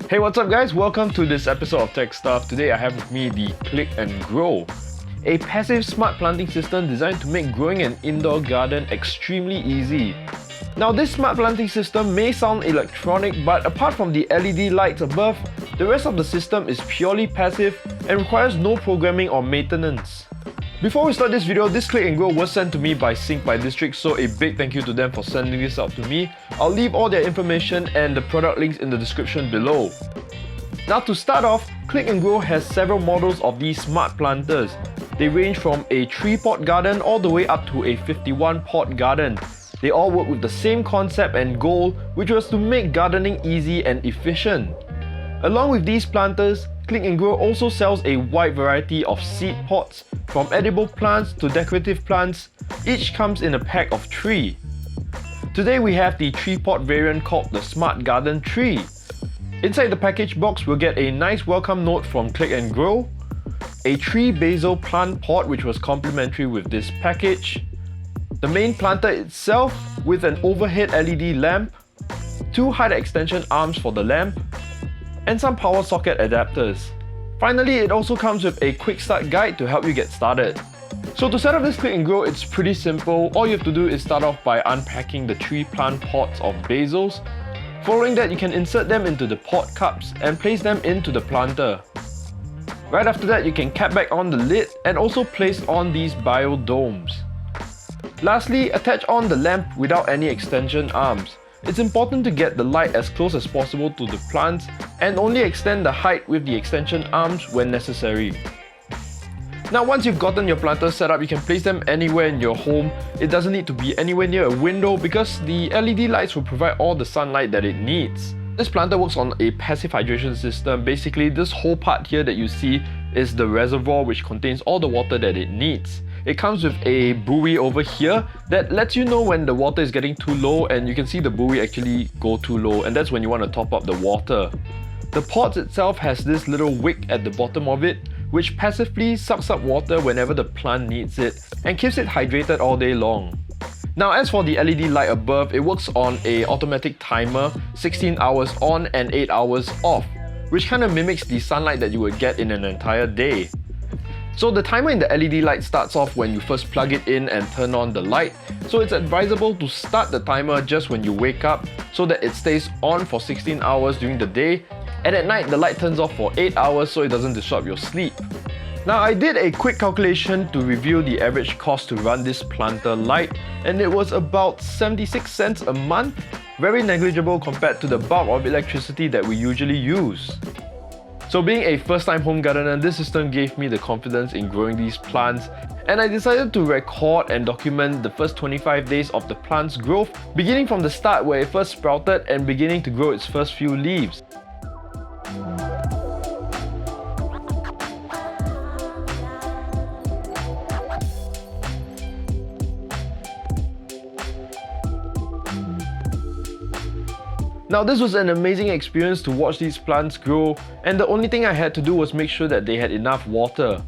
Hey, what's up guys? Welcome to this episode of Tech Stuff. Today I have with me the Click and Grow, a passive smart planting system designed to make growing an indoor garden extremely easy. Now this smart planting system may sound electronic, but apart from the LED lights above, the rest of the system is purely passive and requires no programming or maintenance. Before we start this video, this Click and Grow was sent to me by Sync by District, so a big thank you to them for sending this out to me. I'll leave all their information and the product links in the description below. Now to start off, Click and Grow has several models of these smart planters. They range from a 3-pot garden all the way up to a 51-pot garden. They all work with the same concept and goal, which was to make gardening easy and efficient. Along with these planters, Click and Grow also sells a wide variety of seed pots, from edible plants to decorative plants. Each comes in a pack of 3. Today we have the 3-pot variant called the Smart Garden 3. Inside the package box we'll get a nice welcome note from Click and Grow, a 3 basil plant pot which was complimentary with this package, the main planter itself with an overhead LED lamp, 2 height extension arms for the lamp, and some power socket adapters. Finally, it also comes with a quick start guide to help you get started. So to set up this Click and Grow, it's pretty simple. All you have to do is start off by unpacking the 3 plant pots of basils. Following that, you can insert them into the pot cups and place them into the planter. Right after that, you can cap back on the lid and also place on these bio domes. Lastly, attach on the lamp without any extension arms. It's important to get the light as close as possible to the plants and only extend the height with the extension arms when necessary. Now once you've gotten your planters set up, you can place them anywhere in your home. It doesn't need to be anywhere near a window because the LED lights will provide all the sunlight that it needs. This planter works on a passive hydration system. Basically, this whole part here that you see is the reservoir which contains all the water that it needs. It comes with a buoy over here that lets you know when the water is getting too low, and you can see the buoy actually go too low, and that's when you want to top up the water. The pot itself has this little wick at the bottom of it which passively sucks up water whenever the plant needs it and keeps it hydrated all day long. Now as for the LED light above, it works on a automatic timer, 16 hours on and 8 hours off, which kind of mimics the sunlight that you would get in an entire day. So the timer in the LED light starts off when you first plug it in and turn on the light, so it's advisable to start the timer just when you wake up so that it stays on for 16 hours during the day, and at night the light turns off for 8 hours so it doesn't disrupt your sleep. Now I did a quick calculation to review the average cost to run this planter light, and it was about 76 cents a month, very negligible compared to the bulk of electricity that we usually use. So being a first-time home gardener, this system gave me the confidence in growing these plants, and I decided to record and document the first 25 days of the plant's growth, beginning from the start where it first sprouted and beginning to grow its first few leaves. Now this was an amazing experience to watch these plants grow, and the only thing I had to do was make sure that they had enough water.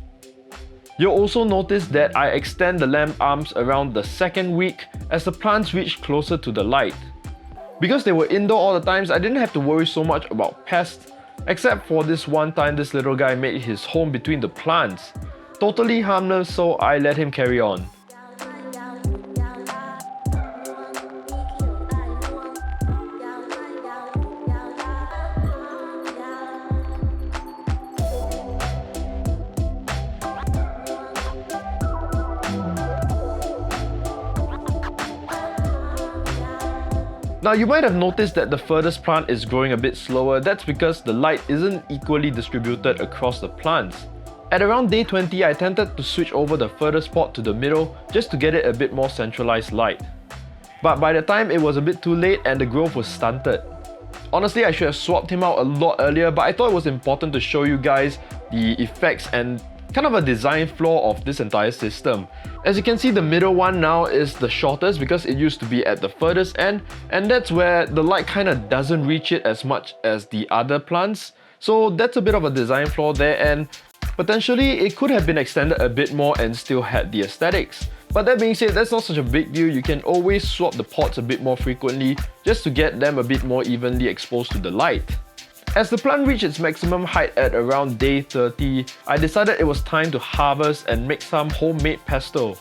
You'll also notice that I extend the lamp arms around the 2nd week as the plants reach closer to the light. Because they were indoor all the times, I didn't have to worry so much about pests, except for this one time this little guy made his home between the plants. Totally harmless, so I let him carry on. Now you might have noticed that the furthest plant is growing a bit slower. That's because the light isn't equally distributed across the plants. At around day 20, I attempted to switch over the furthest pot to the middle just to get it a bit more centralized light. But by the time it was a bit too late and the growth was stunted. Honestly, I should have swapped him out a lot earlier, but I thought it was important to show you guys the effects and kind of a design flaw of this entire system. As you can see, the middle one now is the shortest because it used to be at the furthest end, and that's where the light kind of doesn't reach it as much as the other plants. So that's a bit of a design flaw there, and potentially it could have been extended a bit more and still had the aesthetics. But that being said, that's not such a big deal. You can always swap the pots a bit more frequently just to get them a bit more evenly exposed to the light. As the plant reached its maximum height at around day 30, I decided it was time to harvest and make some homemade pesto.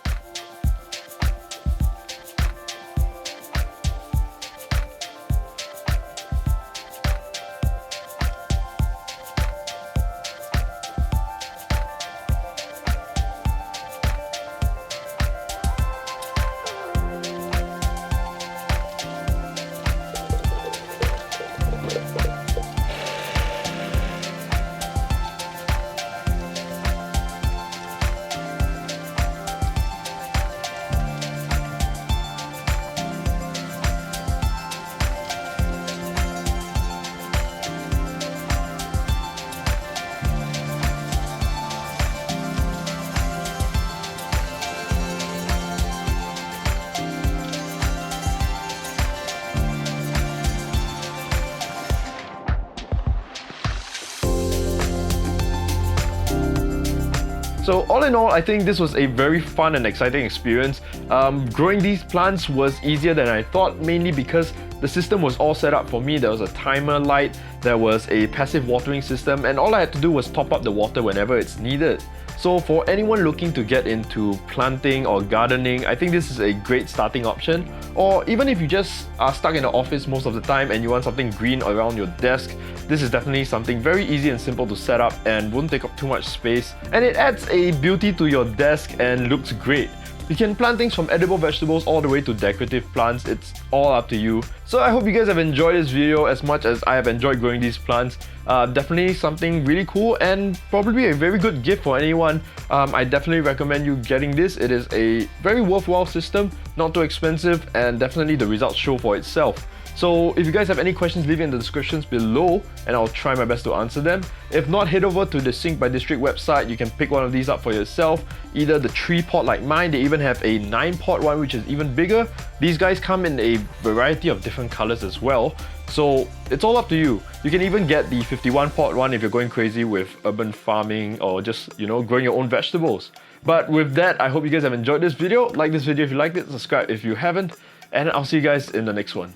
So all in all, I think this was a very fun and exciting experience. Growing these plants was easier than I thought, mainly because the system was all set up for me. There was a timer light, there was a passive watering system, and all I had to do was top up the water whenever it's needed. So for anyone looking to get into planting or gardening, I think this is a great starting option. Or even if you just are stuck in the office most of the time and you want something green around your desk, this is definitely something very easy and simple to set up and won't take up too much space. And it adds a beauty to your desk and looks great. You can plant things from edible vegetables all the way to decorative plants. It's all up to you. So I hope you guys have enjoyed this video as much as I have enjoyed growing these plants. Definitely something really cool and probably a very good gift for anyone. I definitely recommend you getting this. It is a very worthwhile system, not too expensive, and definitely the results show for itself. So if you guys have any questions, leave it in the descriptions below and I'll try my best to answer them. If not, head over to the Sync by District website. You can pick one of these up for yourself. Either the 3-pot like mine, they even have a 9-pot one which is even bigger. These guys come in a variety of different colors as well. So it's all up to you. You can even get the 51-pot one if you're going crazy with urban farming or just, growing your own vegetables. But with that, I hope you guys have enjoyed this video. Like this video if you liked it, subscribe if you haven't, and I'll see you guys in the next one.